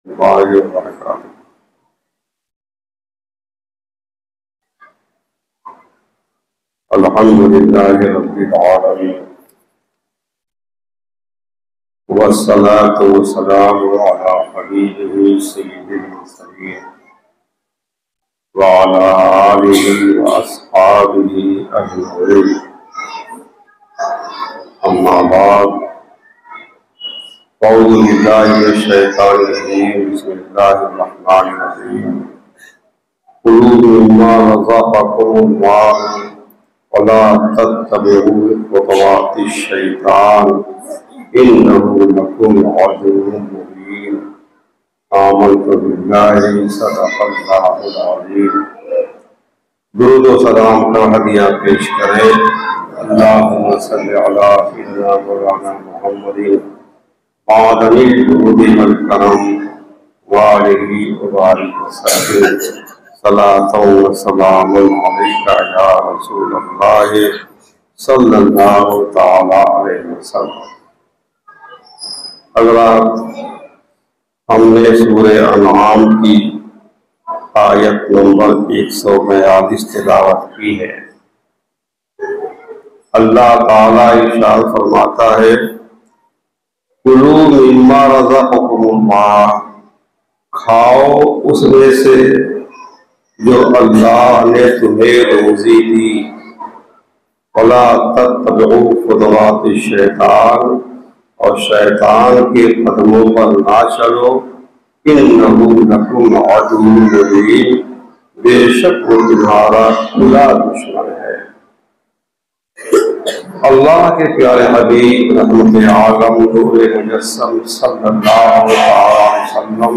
اللہ وبرکاتہ۔ الحمد للہ رب العالمین والصلاة والسلام علی حبیبہ سید المرسلین وعلی آلہ واصحابہ اجمعین، اما بعد، اعوذ باللہ من الشیطان الرجیم، بسم اللہ الرحمن الرحیم۔ کلوا مما رزقکم اللہ ولا تتبعوا خطوات الشیطان انہ لکم عدو مبین۔ آمنت باللہ صدق اللہ العظیم۔ درود و سلام کا ہدیہ پیش کریں۔ اللہم صلی علی سیدنا مولانا محمد معدن الجود والکرم وآلہ وبارک وسلم۔ صلاۃ و سلام علیک یا رسول اللہ صلی اللہ تعالی علیہ وسلم۔ حضرات، ہم نے سورہ انعام کی آیت نمبر 142 تلاوت کی ہے۔ اللہ تعالیٰ ارشاد فرماتا ہے، کلوا مما رزقکم اللہ، کھاؤ اس میں سے جو اللہ نے تمہیں روزی دی، ولا تتبعوا خطوات الشیطان، اور شیطان کے قدموں پر نہ چلو، انہ لکم عدو مبین، بے شک وہ تمہارا کھلا دشمن ہے۔ اللہ کے پیارے حبیب رحمت عالم نور مجسم صلی اللہ علیہ وسلم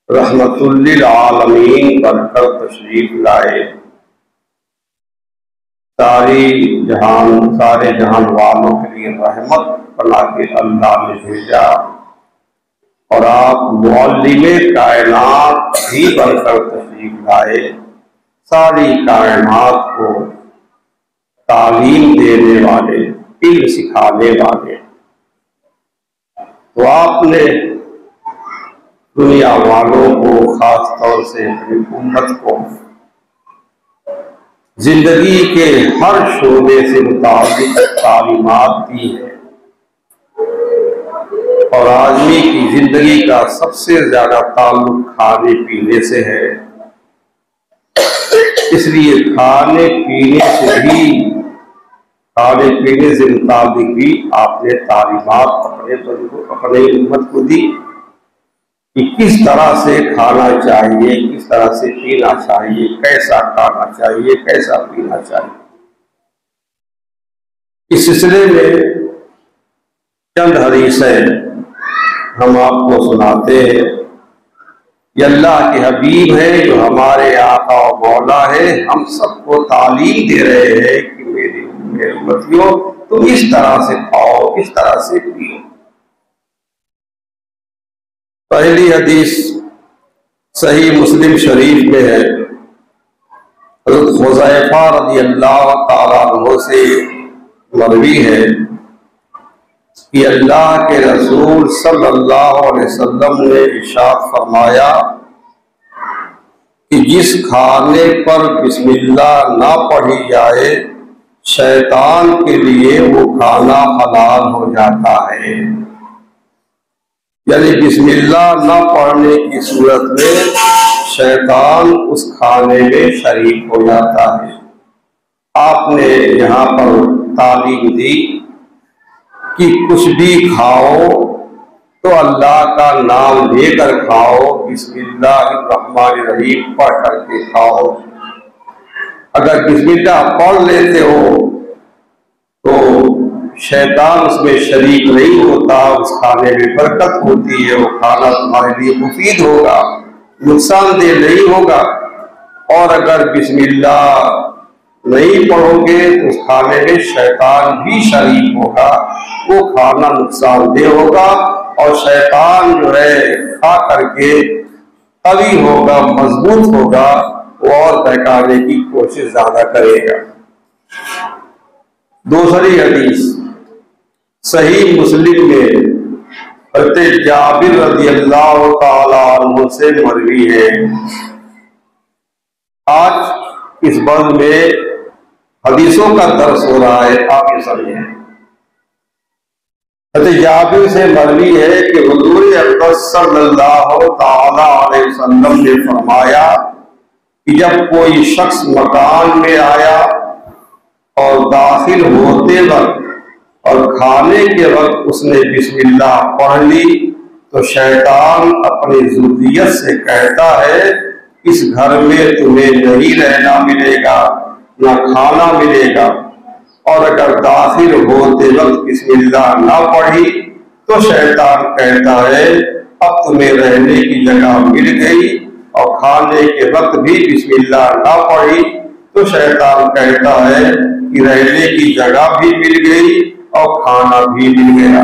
رحمت للعالمین بن کر تشریف لائے، سارے جہان والوں کے لیے رحمت بنا کے اللہ نے بھیجا، اور آپ معلم کائنات بھی بن کر تشریف لائے، ساری کائنات کو تعلیم دینے والے، علم سکھانے والے۔ تو آپ نے دنیا والوں کو، خاص طور سے اپنی امت کو، زندگی کے ہر شعبے سے متعلق تعلیمات دی ہے، اور آدمی کی زندگی کا سب سے زیادہ تعلق کھانے پینے سے ہے، اس لیے کھانے پینے سے متعلق بھی آپ نے تعلیمات اپنے امت کو دی کہ کس طرح سے کھانا چاہیے، کس طرح سے پینا چاہیے، کیسا کھانا چاہیے، کیسا پینا چاہیے۔ اس سلسلے میں چند حدیثیں ہم آپ کو سناتے ہیں۔ یہ اللہ کے حبیب ہیں جو ہمارے آقا و مولا ہے، ہم سب کو تعلیم دے رہے ہیں کہ میرے امتیوں، تم اس طرح سے کھاؤ، اس طرح سے پیو۔ پہلی حدیث صحیح مسلم شریف میں ہے، حضرت حذیفہ رضی اللہ تعالیٰ عنہ سے مروی ہے کہ اللہ کے رسول صلی اللہ علیہ وسلم نے ارشاد فرمایا کہ جس کھانے پر بسم اللہ نہ پڑھی جائے، شیطان کے لیے وہ کھانا حلال ہو جاتا ہے۔ یعنی بسم اللہ نہ پڑھنے کی صورت میں شیطان اس کھانے میں شریک ہو جاتا ہے۔ آپ نے یہاں پر تعلیم دی کہ کچھ بھی کھاؤ تو اللہ کا نام لے کر کھاؤ، بسم اللہ الرحمن الرحیم پڑھ کر کے کھاؤ۔ اگر بسم اللہ پڑھ لیتے ہو تو شیطان اس میں شریک نہیں ہوتا، اس کھانے میں برکت ہوتی ہے، وہ کھانا تمہارے لیے مفید ہوگا، نقصان دہ نہیں ہوگا۔ اور اگر بسم اللہ نہیں پڑھو گے تو اس کھانے میں شیطان بھی شریک ہوگا، وہ کھانا نقصان دہ ہوگا، اور شیطان جو ہے کھا کر کے قوی ہوگا، مضبوط ہوگا، وہ اور بہکانے کی کوشش زیادہ کرے گا۔ دوسری حدیث صحیح مسلم میں حضرت جابر رضی اللہ تعالیٰ عنہ سے مروی ہے۔ آج اس بند میں حدیثوں کا درس ہو رہا ہے، آپ یہ سمجھیں۔ حضرت جابر سے مروی ہے کہ حضور اقدس صلی اللہ تعالیٰ علیہ وسلم نے فرمایا کہ جب کوئی شخص مکان میں آیا اور داخل ہوتے وقت اور کھانے کے وقت اس نے بسم اللہ پڑھ لی تو شیطان اپنی ذریت سے کہتا ہے اس گھر میں تمہیں نہیں رہنا ملے گا، نہ کھانا ملے گا، اور اگر داخل ہوتے وقت بسم اللہ نہ پڑھی تو شیطان کہتا ہے اب تمہیں رہنے کی جگہ مل گئی، اور کھانے کے وقت بھی بسم اللہ نہ پڑھی تو شیطان کہتا ہے کہ رہنے کی جگہ بھی مل گئی اور کھانا بھی مل گیا۔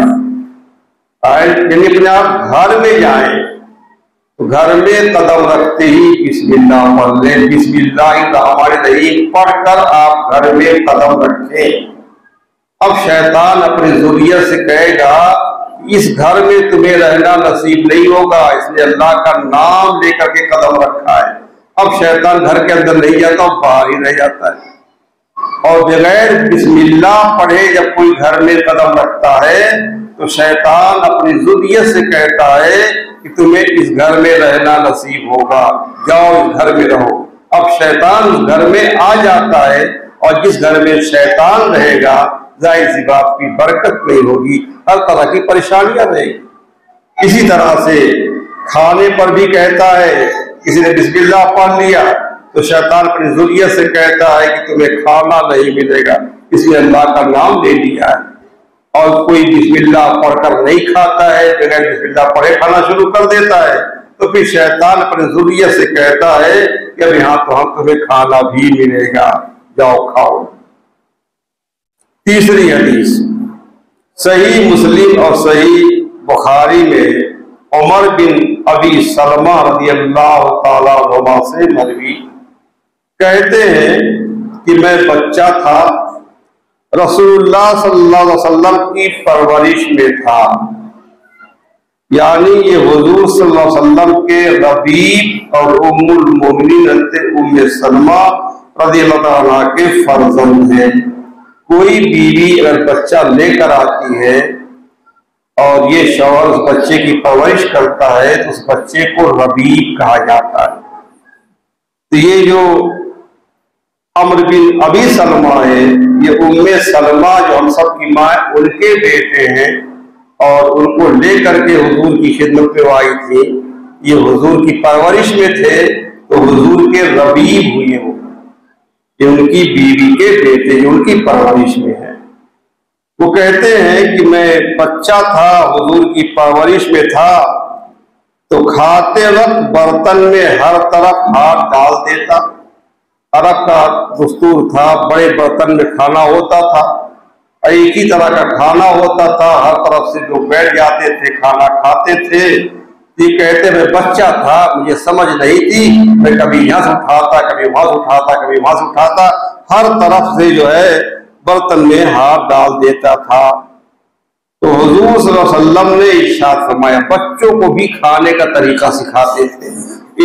یعنی اپنے آپ گھر میں جائیں تو گھر میں قدم رکھتے ہی بسم اللہ پڑھ لیں، بسم اللہ الرحمن الرحیم پڑھ کر آپ گھر میں قدم رکھیں۔ اب شیطان اپنی ذریت سے کہے گا اس گھر میں تمہیں رہنا نصیب نہیں ہوگا، اس نے اللہ کا نام لے کر کے قدم رکھا ہے۔ اب شیطان گھر کے اندر نہیں جاتا، باہر ہی رہ جاتا ہے، اور بغیر بسم اللہ پڑھے جب کوئی گھر میں قدم رکھتا ہے تو شیطان اپنی ذریت سے کہتا ہے کہ تمہیں اس گھر میں رہنا نصیب ہوگا، جاؤ اس گھر میں رہو۔ اب شیطان اس گھر میں آ جاتا ہے، اور جس گھر میں شیطان رہے گا ظاہر سی بات کی برکت نہیں ہوگی، ہر طرح کی پریشانیاں رہیں گی۔ اسی طرح سے کھانے پر بھی کہتا ہے، کسی نے بسم اللہ پڑھ لیا تو شیطان اپنی ذریت سے کہتا ہے کہ تمہیں کھانا نہیں ملے گا، اس نے اللہ کا نام لے لیا ہے۔ اور کوئی بسم اللہ پڑھ کر نہیں کھاتا ہے، بغیر بسم اللہ پڑھے کھانا شروع کر دیتا ہے تو پھر شیطان اپنی ذریت سے کہتا ہے کہ اب یہاں تو ہم تمہیں کھانا بھی ملے گا، جاؤ کھاؤ۔ تیسری حدیث صحیح مسلم اور صحیح بخاری میں عمر بن ابی سلمہ رضی اللہ تعالیٰ عنہ سے مروی، کہتے ہیں کہ میں بچہ تھا، رسول اللہ صلی اللہ علیہ وسلم کی پرورش میں تھا، یعنی یہ حضور صلی اللہ علیہ وسلم کے ربیب اور ام المؤمنین ام سلمہ رضی اللہ عنہ کے فرزند ہیں۔ کوئی بیوی اگر بچہ لے کر آتی ہے اور یہ شوہر اس بچے کی پرورش کرتا ہے تو اس بچے کو ربیب کہا جاتا ہے۔ تو یہ جو عمر بن ابی سلمہ ہے، یہ ام سلمہ جو ہم سب کی ماں ان کے بیٹے ہیں، اور ان کو لے کر کے حضور کی خدمت میں آئی تھی، یہ حضور کی پرورش میں تھے تو حضور کے ربیب ہوئے، وہ یہ ان کی بیوی کے بیٹے جو ان کی پرورش میں ہے۔ وہ کہتے ہیں کہ میں بچہ تھا، حضور کی پرورش میں تھا، تو کھاتے وقت برتن میں ہر طرف ہاتھ ڈال دیتا۔ عرب کا دستور تھا، بڑے برتن میں کھانا ہوتا تھا، ایک ہی طرح کا کھانا ہوتا تھا، ہر طرف سے جو بیٹھ جاتے تھے کھانا کھاتے تھے۔ یہ کہتے میں بچہ تھا، مجھے سمجھ نہیں تھی، میں کبھی یہاں سے اٹھاتا، کبھی وہاں سے اٹھاتا، کبھی وہاں سے اٹھاتا، ہر طرف سے جو ہے برتن میں ہاتھ ڈال دیتا تھا۔ تو حضور صلی اللہ علیہ وسلم نے ارشاد فرمایا، بچوں کو بھی کھانے کا طریقہ سکھاتے تھے،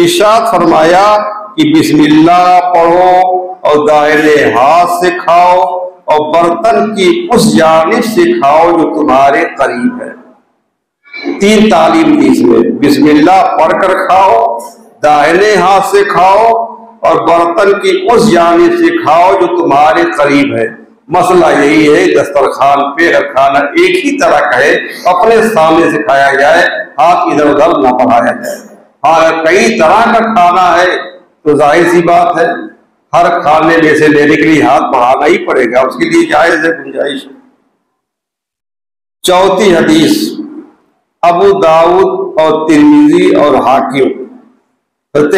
ارشاد فرمایا کہ بسم اللہ پڑھو اور دائنے ہاتھ سے کھاؤ، اور برتن کی اس جانب سے کھاؤ جو تمہارے قریب ہے۔ تین تعلیم دی اس میں، بسم اللہ پڑھ کر کھاؤ، دائنے ہاتھ سے کھاؤ، اور برتن کی اس جانب سے کھاؤ جو تمہارے قریب ہے۔ مسئلہ یہی ہے دسترخوان پہ اگر کھانا ایک ہی طرح کا ہے، اپنے سامنے سے کھایا جائے، ہاتھ ادھر ادھر نہ بڑھایا جائے۔ ہاں اگر کئی طرح کا کھانا ہے تو ظاہر سی بات ہے ہر کھانے میں سے لینے کے لیے ہاتھ بڑھانا ہی پڑے گا، اس کے لیے جائز ہے، گنجائش ہے۔ چوتھی حدیث ابو داؤد اور ترمذی اور حاکم، حضرت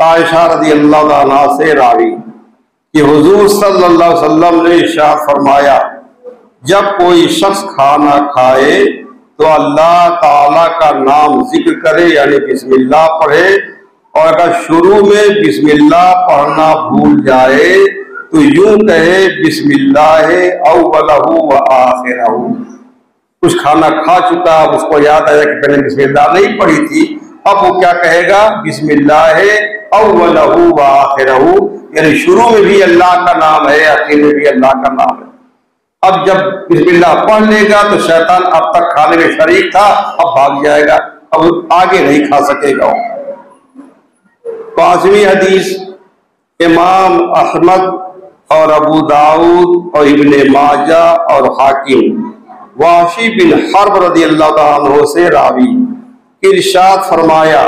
عائشہ رضی اللہ عنہ سے راوی کہ حضور صلی اللہ علیہ وسلم نے ارشاد فرمایا، جب کوئی شخص کھانا کھائے تو اللہ تعالی کا نام ذکر کرے، یعنی بسم اللہ پڑھے، اور اگر شروع میں بسم اللہ پڑھنا بھول جائے تو یوں کہے بسم اللہ اولہ و آخرہ، کچھ کھانا کھا چکا، اب اس کو یاد آیا کہ پہلے بسم اللہ نہیں پڑھی تھی، اب وہ کیا کہے گا؟ بسم اللہ اولہ و آخرہ، یعنی شروع میں بھی اللہ کا نام ہے، آخر میں بھی اللہ کا نام ہے۔ اب جب بسم اللہ پڑھ لے گا تو شیطان اب تک کھانے میں شریک تھا، اب بھاگ جائے گا، اب آگے نہیں کھا سکے گا۔ 5ویں حدیث امام احمد اور ابو داؤد اور ابن ماجہ اور حاکم وحشی بن حرب رضی اللہ تعالیٰ عنہ سے راوی، ارشاد فرمایا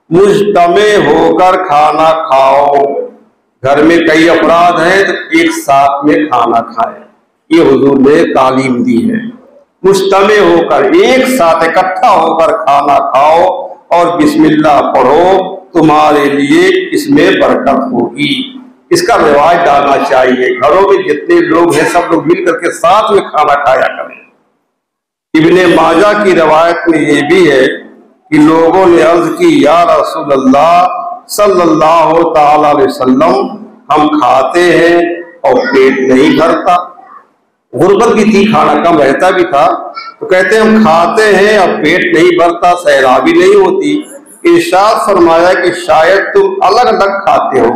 مجتمع ہو کر کھانا کھاؤ، گھر میں کئی افراد ہیں تو ایک ساتھ میں کھانا کھائے، یہ حضور نے تعلیم دی ہے۔ مجتمع ہو کر، ایک ساتھ اکٹھا ہو کر کھانا کھاؤ اور بسم اللہ پڑھو، تمہارے لیے اس میں برکت ہوگی۔ اس کا رواج ڈالنا چاہیے، گھروں میں جتنے لوگ ہیں سب لوگ مل کر کے ساتھ میں کھانا کھایا کریں۔ ابن ماجہ کی روایت میں یہ بھی ہے کہ لوگوں نے عرض کی یا رسول اللہ صلی اللہ تعالی علیہ وسلم، ہم کھاتے ہیں اور پیٹ نہیں بھرتا، غربت بھی تھی، کھانا کم رہتا بھی تھا، تو کہتے ہیں ہم کھاتے ہیں اور پیٹ نہیں بھرتا، سیرابی نہیں ہوتی۔ ارشاد فرمایا کہ شاید تم الگ الگ کھاتے ہو،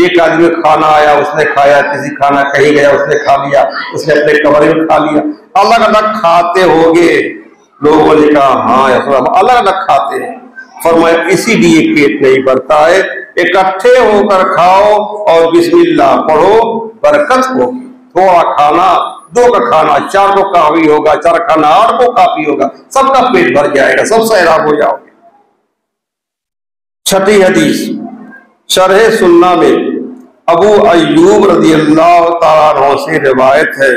ایک آدمی کھانا آیا اس نے کھایا، کسی کھانا کہیں گیا اس نے کھا لیا، اس نے اپنے کمرے میں کھا لیا، الگ الگ کھاتے ہوگے۔ لوگوں نے کہا ہاں یا رسول اللہ، ہم الگ الگ کھاتے ہیں۔ فرمایا اسی لیے پیٹ نہیں بھرتا ہے، اکٹھے ہو کر کھاؤ اور بسم اللہ پڑھو، برکت ہوگی۔ تھوڑا کھانا، 2 کا کھانا 4 کو کافی ہوگا، 4 کھانا 8 کو کافی ہوگا، سب کا پیٹ بھر جائے گا، سب سیراب ہو جاؤ گے۔ 6ٹھی حدیث شرح سنہ میں ابو ایوب رضی اللہ تعالیٰ عنہ سے روایت ہے،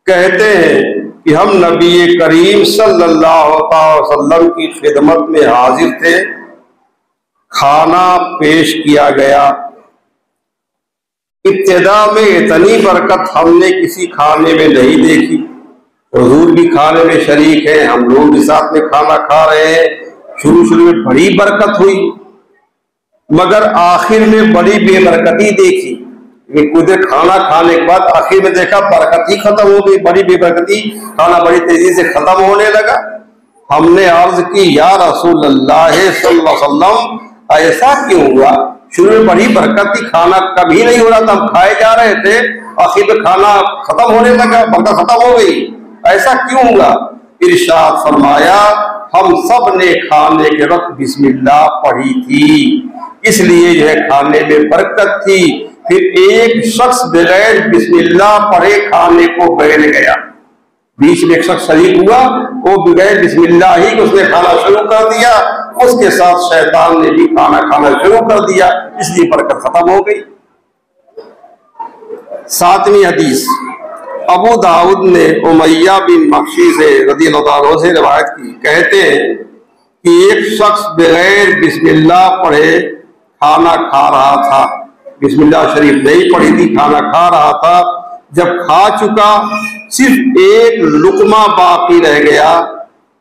کہتے ہیں کہ ہم نبی کریم صلی اللہ تعالی وسلم کی خدمت میں حاضر تھے، کھانا پیش کیا گیا، ابتدا میں اتنی برکت ہم نے کسی کھانے میں نہیں دیکھی، حضور بھی کھانے میں شریک ہیں، ہم لوگ بھی ساتھ میں کھانا کھا رہے ہیں، شروع میں بڑی برکت ہوئی، مگر آخر میں بڑی بے برکتی دیکھی۔ کچھ کھانا کھانے کے بعد آخر میں دیکھا برکت ہی ختم ہو گئی، بڑی بے برکتی، کھانا بڑی تیزی سے ختم ہونے لگا۔ ہم نے عرض کی یا رسول اللہ صلی اللہ علیہ وسلم ایسا کیوں ہوا؟ شروع میں بڑی برکت تھی، کھانا کبھی نہیں ہو رہا تھا، ہم کھائے جا رہے تھے، آخر میں کھانا ختم ہونے لگا، برکت ختم ہو گئی، ایسا کیوں ہوا؟ ارشاد فرمایا ہم سب نے کھانے کے وقت بسم اللہ پڑھی تھی، اس لیے جو ہے کھانے میں برکت تھی۔ پھر ایک شخص بغیر بسم اللہ پڑھے کھانے کو بیٹھ گیا، بیچ میں ایک شخص شریک ہوا، وہ بغیر بسم اللہ ہی اس نے کھانا شروع کر دیا، اس کے ساتھ شیطان نے بھی کھانا کھانا شروع کر دیا، اس لیے برکت ختم ہو گئی۔ 7ویں حدیث ابو داؤد نے امیہ بن مخشی سے رضی اللہ عنہ سے روایت کی، کہتے ہیں کہ ایک شخص بغیر بسم اللہ پڑھے کھانا کھا رہا تھا، بسم اللہ شریف نہیں پڑھی تھی، کھانا کھا رہا تھا، جب کھا چکا صرف ایک لقمہ باقی رہ گیا،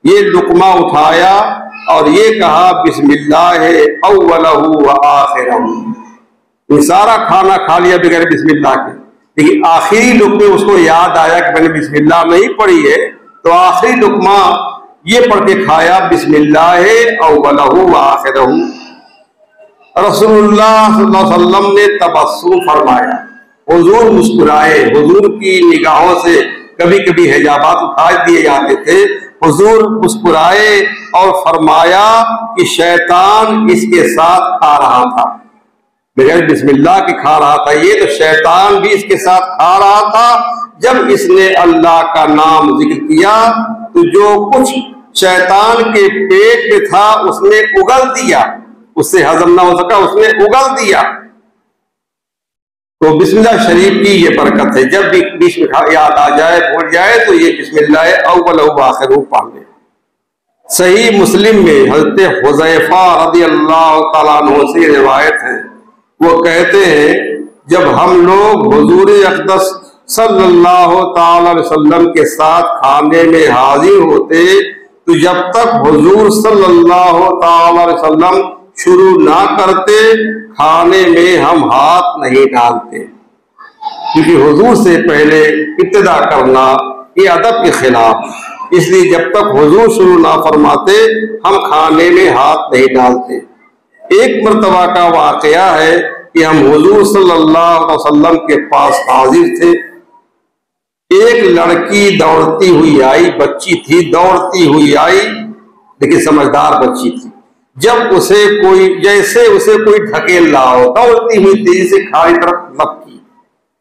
یہ لقمہ اٹھایا اور یہ کہا بسم اللہ اولہ و آخرہ، یہ سارا کھانا کھا لیا بغیر بسم اللہ کے، لیکن آخری لقمے اس کو یاد آیا کہ میں نے بسم اللہ نہیں پڑھی ہے، تو آخری لقمہ یہ پڑھ کے کھایا بسم اللہ اولہ و آخرہ۔ رسول اللہ صلی اللہ علیہ وسلم نے تبسم فرمایا، حضور مسکرائے، حضور کی نگاہوں سے کبھی کبھی حجابات اٹھا دیے جاتے تھے، حضور مسکرائے اور فرمایا کہ شیطان اس کے ساتھ کھا رہا تھا، بغیر بسم اللہ کے کھا رہا تھا یہ، تو شیطان بھی اس کے ساتھ کھا رہا تھا۔ جب اس نے اللہ کا نام ذکر کیا تو جو کچھ شیطان کے پیٹ میں تھا اس نے اگل دیا، اس سے ہضم نہ ہو سکا، اس نے اگل دیا۔ تو بسم اللہ شریف کی یہ برکت ہے، جب بھی بیچ میں یاد آ جائے بھول جائے تو یہ بسم اللہ اول و آخر پڑھ لے۔ صحیح مسلم میں حضرت حذیفہ رضی اللہ تعالیٰ عنہ سے روایت ہے، وہ کہتے ہیں جب ہم لوگ حضور اقدس صلی اللہ تعالی علیہ وسلم کے ساتھ کھانے میں حاضر ہوتے تو جب تک حضور صلی اللہ تعالی علیہ وسلم شروع نہ کرتے کھانے میں ہم ہاتھ نہیں ڈالتے، کیونکہ حضور سے پہلے ابتدا کرنا یہ ادب کے خلاف، اس لیے جب تک حضور شروع نہ فرماتے ہم کھانے میں ہاتھ نہیں ڈالتے۔ ایک مرتبہ کا واقعہ ہے کہ ہم حضور صلی اللہ علیہ وسلم کے پاس حاضر تھے، ایک لڑکی دوڑتی ہوئی آئی، بچی تھی، دوڑتی ہوئی آئی، لیکن سمجھدار بچی تھی۔ جب اسے کوئی ڈھکیل رہا ہو، دوڑتی ہوئی تیزی سے کھانے کی طرف لپکی۔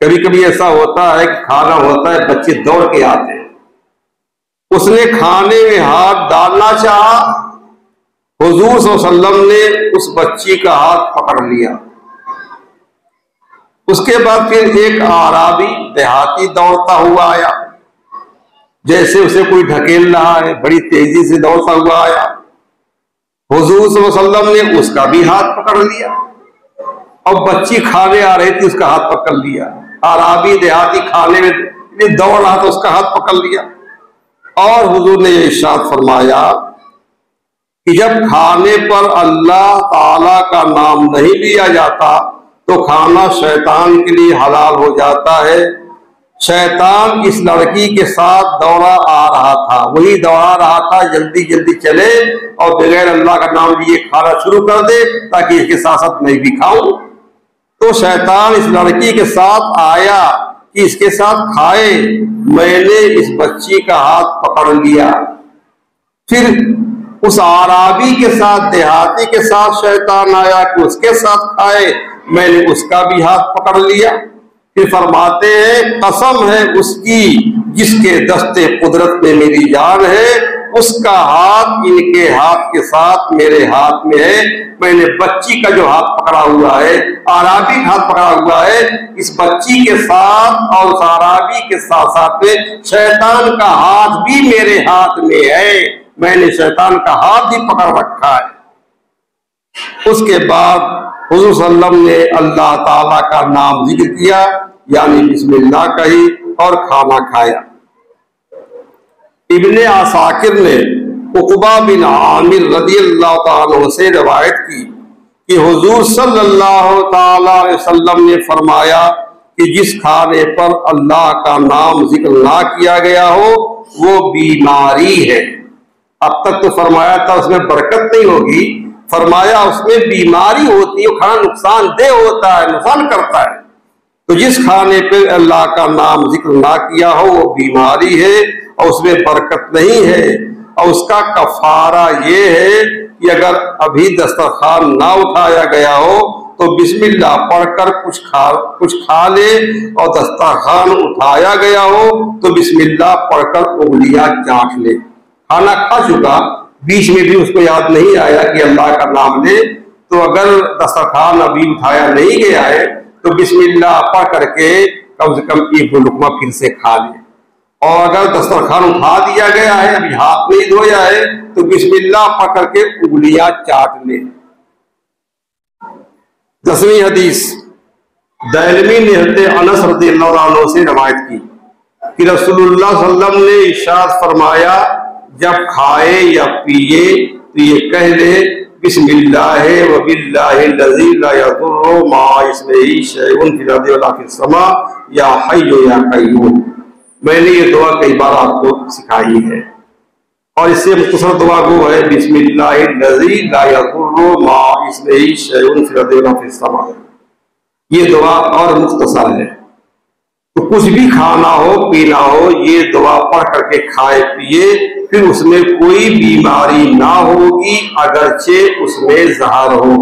کبھی کبھی ایسا ہوتا ہے کہ کھانا ہوتا ہے، بچے دوڑ کے آتے ہیں، اس نے کھانے میں ہاتھ ڈالنا چاہا، حضور صلی اللہ علیہ وسلم نے اس بچی کا ہاتھ پکڑ لیا۔ اس کے بعد پھر ایک اعرابی دیہاتی دوڑتا ہوا آیا، جیسے اسے کوئی ڈھکیل رہا ہے، بڑی تیزی سے دوڑتا ہوا آیا، حضور صلی اللہ علیہ وسلم نے اس کا بھی ہاتھ پکڑ لیا، اور بچی کھانے آ رہی تھی، اس کا ہاتھ پکڑ لیا۔ اعرابی دیہاتی کھانے میں دوڑ رہا تھا، اس کا ہاتھ پکڑ لیا، اور حضور نے یہ ارشاد فرمایا کہ جب کھانے پر اللہ تعالی کا نام نہیں لیا جاتا تو کھانا شیطان کے لیے حلال ہو جاتا ہے۔ شیطان اس لڑکی کے ساتھ دوڑا آ رہا تھا، وہی دوڑا رہا تھا جلدی جلدی چلے اور بغیر اللہ کا نام لیے کھانا شروع کر دے تاکہ اس کے ساتھ ساتھ میں بھی کھاؤں۔ تو شیطان اس لڑکی کے ساتھ آیا کہ اس کے ساتھ کھائے، میں نے اس بچی کا ہاتھ پکڑ لیا۔ پھر اس اعرابی کے ساتھ، دیہاتی کے ساتھ شیطان آیا کہ اس کے ساتھ کھائے، میں نے اس کا بھی ہاتھ پکڑ لیا۔ پھر فرماتے ہیں قسم ہے اس کی جس کے دستے قدرت میں میری جان ہے، اس کا ہاتھ ان کے ہاتھ کے ساتھ میرے ہاتھ میں ہے۔ میں نے بچی کا جو ہاتھ پکڑا ہوا ہے، اعرابی کا ہاتھ پکڑا ہوا ہے، اس بچی کے ساتھ اور اس اعرابی کے ساتھ ساتھ میں شیطان کا ہاتھ بھی میرے ہاتھ میں ہے، میں نے شیطان کا ہاتھ بھی پکڑ رکھا ہے۔ اس کے بعد حضور صلی اللہ علیہ وسلم نے اللہ تعالیٰ کا نام ذکر کیا، یعنی بسم اللہ کہی اور کھانا کھایا۔ ابن عساکر نے عقبہ بن عامر رضی اللہ تعالیٰ عنہ سے روایت کی کہ حضور صلی اللہ تعالیٰ علیہ وسلم نے فرمایا کہ جس کھانے پر اللہ کا نام ذکر نہ کیا گیا ہو وہ بیماری ہے۔ اب تک تو فرمایا تھا اس میں برکت نہیں ہوگی، فرمایا اس میں بیماری ہوتی ہے، کھانا نقصان دہ ہوتا ہے، نقصان کرتا ہے۔ تو جس کھانے پہ اللہ کا نام ذکر نہ کیا ہو وہ بیماری ہے اور اس میں برکت نہیں ہے، اور اس کا کفارہ یہ ہے کہ اگر ابھی دسترخوان نہ اٹھایا گیا ہو تو بسم اللہ پڑھ کر کچھ کھا لے، اور دسترخوان اٹھایا گیا ہو تو بسم اللہ پڑھ کر انگلیاں چاٹ لے۔ کھانا کھا چکا، بیچ میں بھی اس کو یاد نہیں آیا کہ اللہ کا نام لے، تو اگر دسترخوان ابھی اٹھایا نہیں گیا ہے تو بسم اللہ پڑھ کر کے کم سے کم ایک دو لقمہ پھر سے کھا لے، اور اگر دسترخوان اٹھا دیا گیا ہے ابھی ہاتھ نہیں دھویا ہے تو بسم اللہ پڑھ کر کے انگلیاں چاٹ لے۔ 10ویں حدیث دارمی نے حضرت انس رضی اللہ عنہ سے روایت کی کہ رسول اللہ صلی اللہ علیہ وسلم نے ارشاد فرمایا جب کھائے یا پیے تو یہ کہہ لے بسم اللہ وباللہ الذی لا یضر مع اسمہ شیء فی الارض ولا فی السماء یا حی یا قیوم۔ میں نے یہ دعا کئی بار آپ کو سکھائی ہے، اور اس سے مختصر دعا وہ ہے بسم اللہ الذی لا یضر مع اسمہ شیء فی الارض ولا فی السماء۔ یہ دعا اور مختصر ہے، تو کچھ بھی کھانا ہو پینا ہو یہ دعا پڑھ کر کے کھائے پیے، پھر اس میں کوئی بیماری نہ ہوگی اگرچہ اس میں زہر ہو۔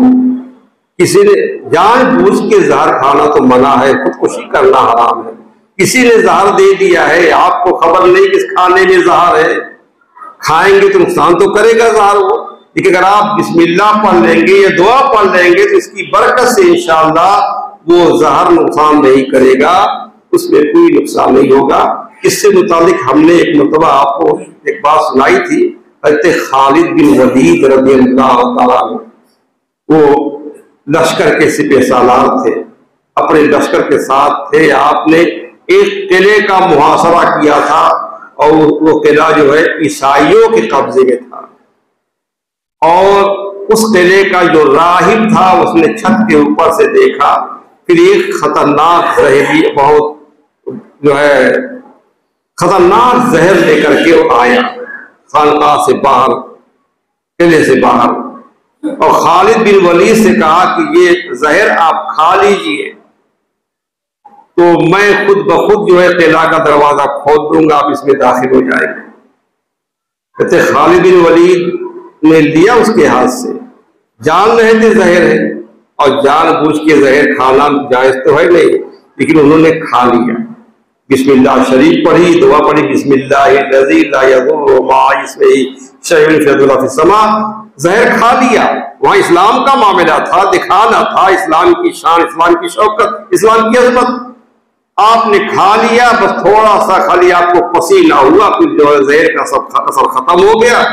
کسی نے جان بوجھ کے زہر کھانا تو منع ہے، خودکشی کرنا حرام ہے۔ کسی نے زہر دے دیا ہے، آپ کو خبر نہیں کہ اس کھانے میں زہر ہے، کھائیں گے تو نقصان تو کرے گا زہر وہ، لیکن اگر آپ بسم اللہ پڑھ لیں گے یا دعا پڑھ لیں گے تو اس کی برکت سے انشاءاللہ وہ زہر نقصان نہیں کرے گا، اس میں کوئی نقصان نہیں ہوگا۔ اس سے متعلق ہم نے ایک مرتبہ آپ کو ایک بات سنائی تھی، حضرت خالد بن ولید رضی اللہ تعالیٰ عنہ، وہ لشکر کے سپہ سالار تھے، اپنے لشکر کے ساتھ تھے، آپ نے ایک قلعے کا محاصرہ کیا تھا، اور وہ قلعہ جو ہے عیسائیوں کے قبضے میں تھا، اور اس قلعے کا جو راہب تھا اس نے چھت کے اوپر سے دیکھا، پھر ایک خطرناک زہریلی بہت جو ہے خطرناک زہر لے کر کے وہ آیا خانقاہ سے باہر، قلعے سے باہر، اور خالد بن ولید سے کہا کہ یہ زہر آپ کھا لیجئے تو میں خود بخود جو ہے قلعہ کا دروازہ کھول دوں گا، آپ اس میں داخل ہو جائیں گے۔ کہتے خالد بن ولید نے لیا اس کے ہاتھ سے، جان رہے تھے زہر ہے اور جان بوجھ کے زہر کھانا جائز تو ہے نہیں، لیکن انہوں نے کھا لیا۔ بسم اللہ شریف پڑھی، دعا پڑھی، بسم اللہ الذی لا یضر مع اسمہ شیء فی الارض ولا فی السماء، زہر کھا لیا۔ وہاں اسلام کا معاملہ تھا، دکھانا تھا اسلام کی شان، اسلام کی شوکت، اسلام کی عظمت۔ آپ نے کھا لیا، بس تھوڑا سا کھا لیا، آپ کو پسینہ ہوا، پھر جو زہر کا سب اثر ختم ہو گیا۔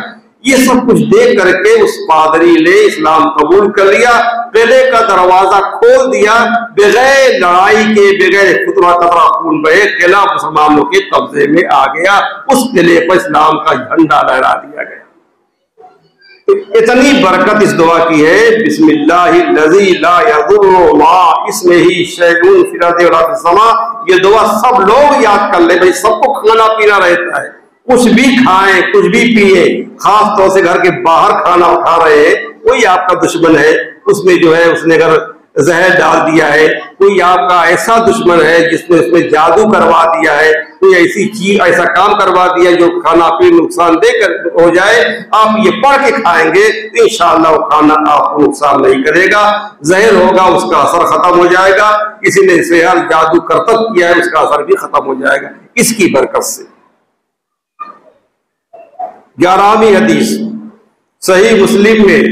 یہ سب کچھ دیکھ کر کے اس پادری نے اسلام قبول کر لیا، قلعے کا دروازہ کھول دیا، بغیر لڑائی کے، بغیر خطرہ قطرہ خون بہے قلعہ مسلمانوں کے قبضے میں آ گیا۔ اس قلعے پر اسلام کا جھنڈا لہرا دیا گیا۔ اتنی برکت اس دعا کی ہے، بسم اللہ الذی لا یضر مع اسمہ شیء فی الارض ولا فی السماء۔ یہ دعا سب لوگ یاد کر لیں، بھائی سب کو کھانا پینا رہتا ہے، کچھ بھی کھائیں کچھ بھی پیئیں، خاص طور سے گھر کے باہر کھانا کھا رہے ہیں، کوئی آپ کا دشمن ہے، اس میں جو ہے اس نے اگر زہر ڈال دیا ہے، کوئی آپ کا ایسا دشمن ہے جس نے اس میں جادو کروا دیا ہے، کوئی ایسی چیز ایسا کام کروا دیا جو کھانا پی نقصان دہ کر ہو جائے، آپ یہ پڑھ کے کھائیں گے تو انشاءاللہ وہ کھانا آپ کو نقصان نہیں کرے گا، زہر ہوگا اس کا اثر ختم ہو جائے گا، کسی نے سحر جادو کرتب کیا ہے اس کا اثر بھی ختم ہو جائے گا اس کی برکت سے۔ 11ویں حدیث صحیح مسلم میں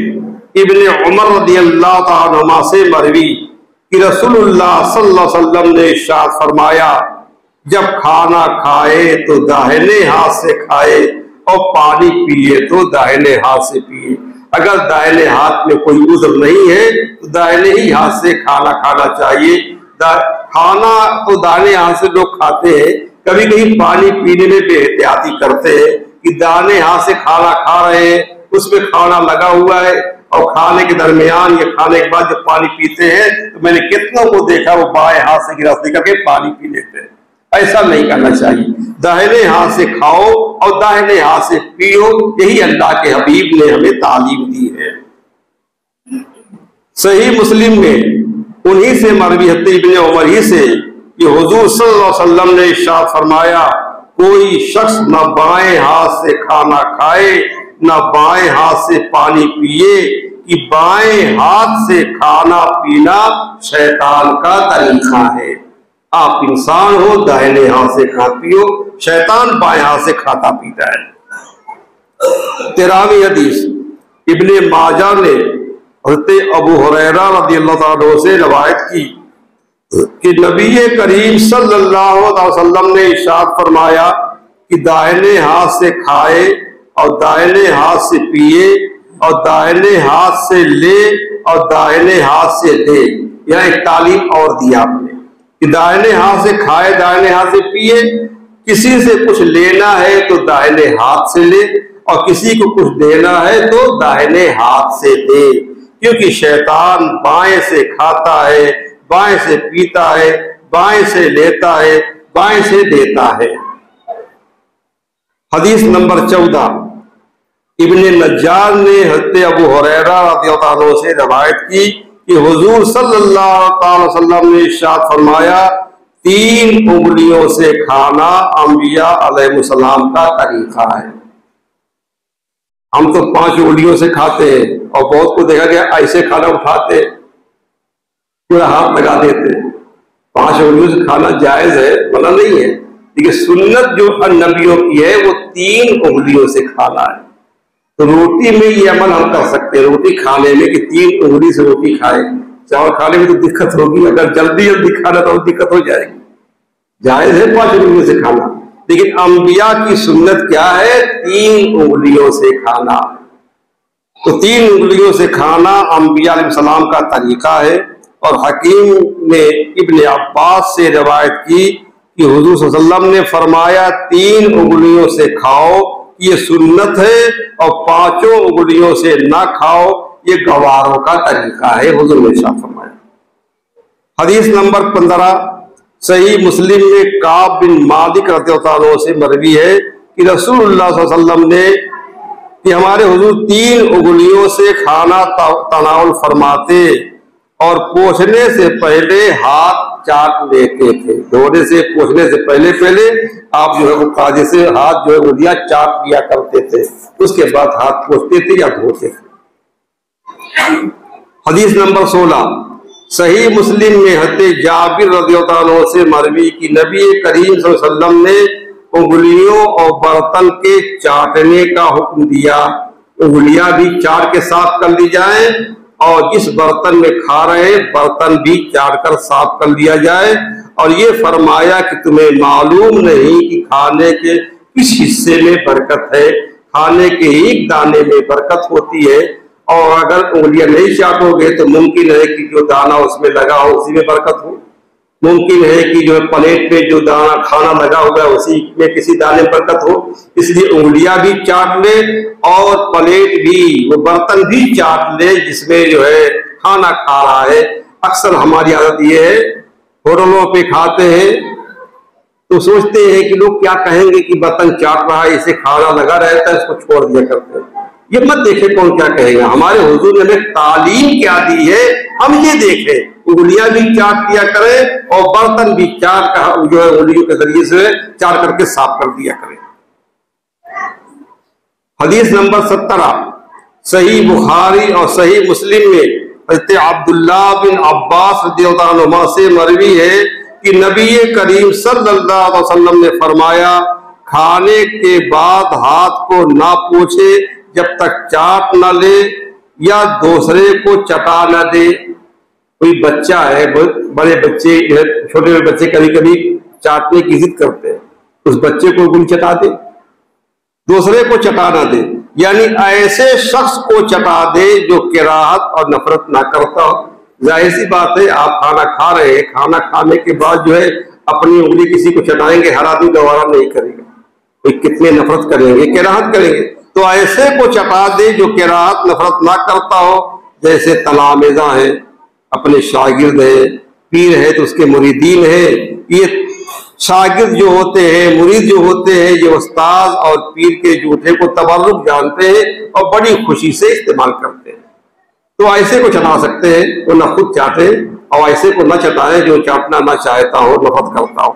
ابن عمر رضی اللہ تعالیٰ عنہ سے مروی کہ رسول اللہ صلی اللہ علیہ وسلم نے ارشاد فرمایا، جب کھانا کھائے تو داہنے ہاتھ سے کھائے اور پانی پیے تو داہنے ہاتھ سے پیے۔ اگر داہنے ہاتھ میں کوئی عذر نہیں ہے تو داہنے ہی ہاتھ سے کھانا کھانا چاہیے۔ کھانا تو داہنے ہاتھ سے لوگ کھاتے ہیں، کبھی کبھی پانی پینے میں بے احتیاطی کرتے ہیں کہ داہنے ہاتھ سے کھانا کھا رہے ہیں، اس میں کھانا لگا ہوا ہے اور کھانے کے درمیان یا کھانے کے بعد جب پانی پیتے ہیں تو میں نے کتنوں کو دیکھا وہ بائیں ہاتھ سے گلاس لے کر کے پانی پی لیتے ہیں۔ ایسا نہیں کرنا چاہیے، داہنے ہاتھ سے کھاؤ اور داہنے ہاتھ سے پیو، یہی اللہ کے حبیب نے ہمیں تعلیم دی ہے۔ صحیح مسلم میں انہی سے مروی حضرت ابن عمر ہی سے کہ حضور صلی اللہ علیہ وسلم نے ارشاد فرمایا، کوئی شخص نہ بائیں ہاتھ سے کھانا کھائے نہ بائیں ہاتھ سے پانی پیے، کہ بائیں ہاتھ سے کھانا پینا شیطان کا طریقہ ہے۔ آپ انسان ہو، داہنے ہاتھ سے کھا پیو، شیطان بائیں ہاتھ سے کھاتا پیتا ہے۔ 13ویں حدیث ابن ماجہ نے حضرت ابو ہریرہ رضی اللہ عنہ سے روایت کی کہ نبی کریم صلی اللہ علیہ وسلم نے ارشاد فرمایا کہ داہنے ہاتھ سے کھائے اور داہنے ہاتھ سے پیے اور داہنے ہاتھ سے لے اور داہنے ہاتھ سے دے۔ یہاں ایک تعلیم اور دی آپ نے کہ داہنے ہاتھ سے کھائے، داہنے ہاتھ سے پیے، کسی سے کچھ لینا ہے تو داہنے ہاتھ سے لے اور کسی کو کچھ دینا ہے تو داہنے ہاتھ سے دے، کیونکہ شیطان بائیں سے کھاتا ہے، بائیں سے پیتا ہے، بائیں سے لیتا ہے، بائیں سے دیتا ہے۔ حدیث نمبر 14 ابن نجار نے حضرت ابو ہریرہ رضی اللہ عنہ سے روایت کی کہ حضور صلی اللہ تعالی وسلم نے ارشاد فرمایا، 3 انگلیوں سے کھانا انبیاء علیہ السلام کا طریقہ ہے۔ ہم تو 5 انگلیوں سے کھاتے ہیں اور بہت کو دیکھا گیا ایسے کھانا اٹھاتے پورا ہاتھ لگا دیتے۔ 5 انگلیوں سے کھانا جائز ہے، منع نہیں ہے، لیکن سنت جو نبیوں کی ہے وہ 3 انگلیوں سے کھانا ہے۔ تو روٹی میں یہ عمل ہم کر سکتے ہیں، روٹی کھانے میں کہ 3 انگلی سے روٹی کھائے، چاول کھانے میں تو دقت ہوگی، اگر جلدی جلدی کھانا تو دقت ہو جائے گی۔ جائز ہے 5 انگلیوں سے کھانا، لیکن انبیاء کی سنت کیا ہے؟ 3 انگلیوں سے کھانا۔ تو 3 انگلیوں سے کھانا انبیاء علیہ السلام کا طریقہ ہے۔ اور حکیم نے ابن عباس سے روایت کی کہ حضور صلی اللہ علیہ وسلم نے فرمایا 3 انگلیوں سے کھاؤ یہ سنت ہے اور 5 انگلیوں سے نہ کھاؤ یہ گواروں کا طریقہ ہے، حضور نے ارشاد فرمایا۔ حدیث نمبر 15 صحیح مسلم میں کعب بن مالک رضی اللہ عنہ سے مروی ہے کہ رسول اللہ صلی اللہ علیہ وسلم نے کہ ہمارے حضور 3 انگلیوں سے کھانا تناول فرماتے اور پوچھنے سے پہلے ہاتھ چاٹ لیتے تھے. دھونے سے پوچھنے سے پہلے آپ جو ہے وہ کاجے سے ہاتھ جو ہے انگلیاں چاٹ لیا کرتے تھے, اس کے بعد ہاتھ پوچھتے تھے یا دھوتے تھے. حدیث نمبر 16 صحیح مسلم میں حضرت جابر رضی اللہ عنہ سے مروی کہ نبی کریم صلی اللہ علیہ وسلم نے انگلیوں اور برتن کے چاٹنے کا حکم دیا. انگلیاں بھی چاٹ کے صاف کر لی جائیں اور جس برتن میں کھا رہے برتن بھی چاٹ کر صاف کر لیا جائے. اور یہ فرمایا کہ تمہیں معلوم نہیں کہ کھانے کے کس حصے میں برکت ہے, کھانے کے ایک دانے میں برکت ہوتی ہے, اور اگر انگلیاں نہیں چاٹو گے تو ممکن ہے کہ جو دانہ اس میں لگا ہو اسی میں برکت ہو, ممکن ہے کہ جو پلیٹ پہ جو دانہ کھانا لگا ہوگا اسی میں کسی دانے میں برکت ہو. اس لیے انگلیاں بھی چاٹ لے اور پلیٹ بھی, وہ برتن بھی چاٹ لے جس میں جو ہے کھانا کھا رہا ہے. اکثر ہماری عادت یہ ہے ہوٹلوں پہ کھاتے ہیں تو سوچتے ہیں کہ لوگ کیا کہیں گے کہ برتن چاٹ رہا ہے, اسے کھانا لگا رہتا ہے, اس کو چھوڑ دیا کرتے ہیں. یہ مت دیکھے کون کیا کہے گا. ہمارے حضور نے ہمیں تعلیم کیا دی ہے, ہم یہ دیکھیں انگلیاں بھی چاٹ دیا کریں اور برتن بھی چاٹ کر جو ہے انگلیوں کے ذریعے سے چاٹ کر کے صاف کر دیا کریں. حدیث نمبر 17 صحیح بخاری اور صحیح مسلم میں حضرت عبداللہ بن عباس رضی اللہ عنہما سے مروی ہے کہ نبی کریم صلی اللہ علیہ وسلم نے فرمایا کھانے کے بعد ہاتھ کو نہ پوچھے جب تک چاٹ نہ لے یا دوسرے کو چٹا نہ دے. کوئی بچہ ہے, بڑے بچے چھوٹے بچے کبھی کبھی چاٹنے کی ضد کرتے ہیں, اس بچے کو گل چٹا دے, دوسرے کو چٹا نہ دے, یعنی ایسے شخص کو چٹا دے جو کراہت اور نفرت نہ کرتا ہو. ظاہر سی بات ہے آپ کھانا کھا رہے ہیں, کھانا کھانے کے بعد جو ہے اپنی انگلی کسی کو چٹائیں گے, ہر آدمی دوبارہ نہیں کرے گا, کوئی کتنے نفرت کریں گے, کراہت کریں گے. تو ایسے کو چٹا دے جو کراہت نفرت نہ کرتا ہو, جیسے تلامذہ ہیں, اپنے شاگرد ہیں, پیر ہے تو اس کے مریدین ہیں. یہ شاگرد جو ہوتے ہیں, مرید جو ہوتے ہیں, یہ استاد اور پیر کے جوتے کو تبرک جانتے ہیں اور بڑی خوشی سے استعمال کرتے ہیں. تو ایسے کو چٹا سکتے ہیں, وہ نہ خود چاٹے, اور ایسے کو نہ چٹائیں جو چاٹنا نہ چاہتا ہو, نفرت کرتا ہو.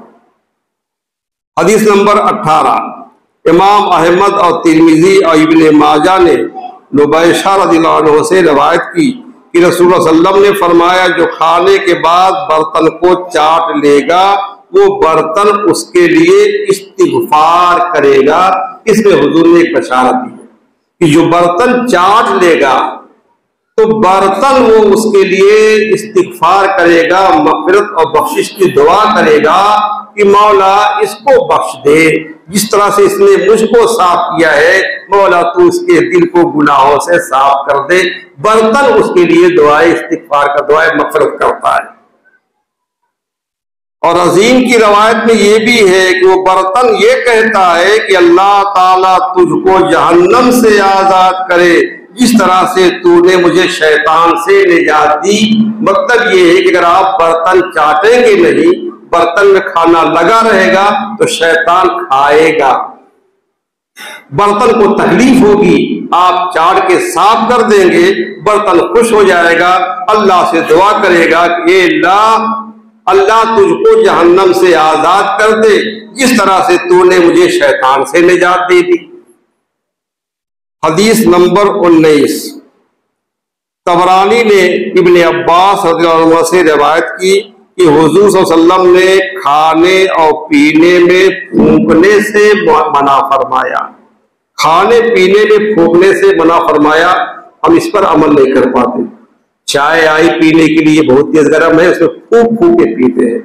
حدیث نمبر 18 امام احمد اور ترمذی اور ابن ماجہ نے نبیشہ رضی اللہ عنہ سے روایت کی کہ رسول اللہ صلی اللہ علیہ وسلم نے فرمایا جو کھانے کے بعد برتن کو چاٹ لے گا وہ برتن اس کے لیے استغفار کرے گا. اس میں حضور نے ایک بشارت دی کہ جو برتن چاٹ لے گا تو برتن وہ اس کے لیے استغفار کرے گا, مغفرت اور بخشش کی دعا کرے گا کہ مولا اس کو بخش دے, جس طرح سے اس نے مجھ کو صاف کیا ہے مولا تو اس کے دل کو گناہوں سے صاف کر دے. برتن اس کے لیے دعائے استغفار کا دعائے مغفرت کرتا ہے. اور عظیم کی روایت میں یہ بھی ہے کہ وہ برتن یہ کہتا ہے کہ اللہ تعالیٰ تجھ کو جہنم سے آزاد کرے جس طرح سے تو نے مجھے شیطان سے نجات دی. مطلب یہ ہے کہ اگر آپ برتن چاٹیں گے نہیں, برتن میں کھانا لگا رہے گا تو شیطان کھائے گا, برتن کو تکلیف ہوگی, آپ چاٹ کے صاف کر دیں گے, برتن خوش ہو جائے گا, اللہ سے دعا کرے گا کہ اے اللہ تجھ کو جہنم سے آزاد کر دے جس طرح سے تو نے مجھے شیطان سے نجات دے دی. حدیث نمبر 19 طبرانی نے ابن عباس رضی اللہ عنہ سے روایت کی کہ حضور صلی اللہ علیہ وسلم نے کھانے اور پینے میں پھونکنے سے منع فرمایا. کھانے پینے میں پھونکنے سے منع فرمایا, ہم اس پر عمل نہیں کر پاتے. چائے آئی پینے کے لیے بہت تیز گرم ہے, اس میں پھونک پھونک کے پیتے ہیں.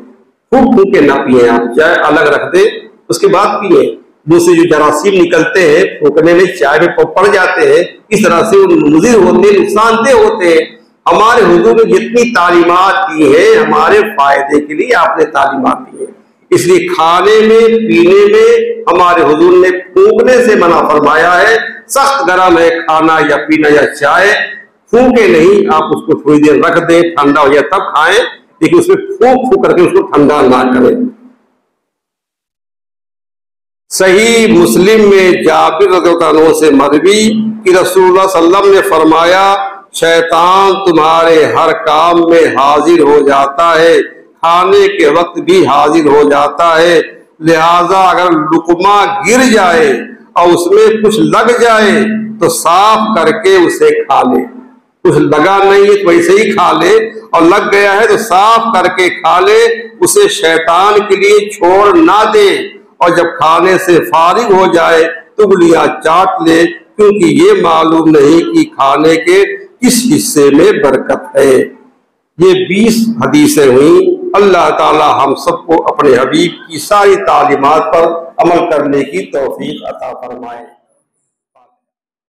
پھونک پھونک کے نہ پیئے, آپ چائے الگ رکھ دیں اس کے بعد پیئے. منہ سے جو جراثیم نکلتے ہیں پھونکنے میں چائے میں پڑ جاتے ہیں, اس طرح سے وہ مضر ہوتے ہیں, نقصان دہ ہوتے ہیں. ہمارے حضور نے جتنی تعلیمات دی ہیں ہمارے فائدے کے لیے آپ نے تعلیمات دی ہیں. اس لیے کھانے میں پینے میں ہمارے حضور نے پھونکنے سے منع فرمایا ہے. سخت گرم ہے کھانا یا پینا یا چائے, پھونکے نہیں, آپ اس کو تھوڑی دیر رکھ دیں, ٹھنڈا ہو جائے تب کھائیں. لیکن اس میں پھونک پھونک کر کے اس کو ٹھنڈا نہ کرے۔ صحیح مسلم میں جابر رضی اللہ عنہ سے مروی کہ رسول اللہ صلی اللہ علیہ وسلم نے فرمایا شیطان تمہارے ہر کام میں حاضر ہو جاتا ہے، کھانے کے وقت بھی حاضر ہو جاتا ہے، لہذا اگر لقمہ گر جائے اور اس میں کچھ لگ جائے تو صاف کر کے اسے کھا لے، کچھ لگا نہیں ہے تو ویسے ہی کھا لے، اور لگ گیا ہے تو صاف کر کے کھا لے، اسے شیطان کے لیے چھوڑ نہ دے، اور جب کھانے سے فارغ ہو جائے تو انگلیاں چاٹ لے، کیونکہ یہ معلوم نہیں کہ کھانے کے کس حصے میں برکت ہے۔ یہ 20 حدیثیں ہوئیں۔ اللہ تعالی ہم سب کو اپنے حبیب کی ساری تعلیمات پر عمل کرنے کی توفیق عطا فرمائے۔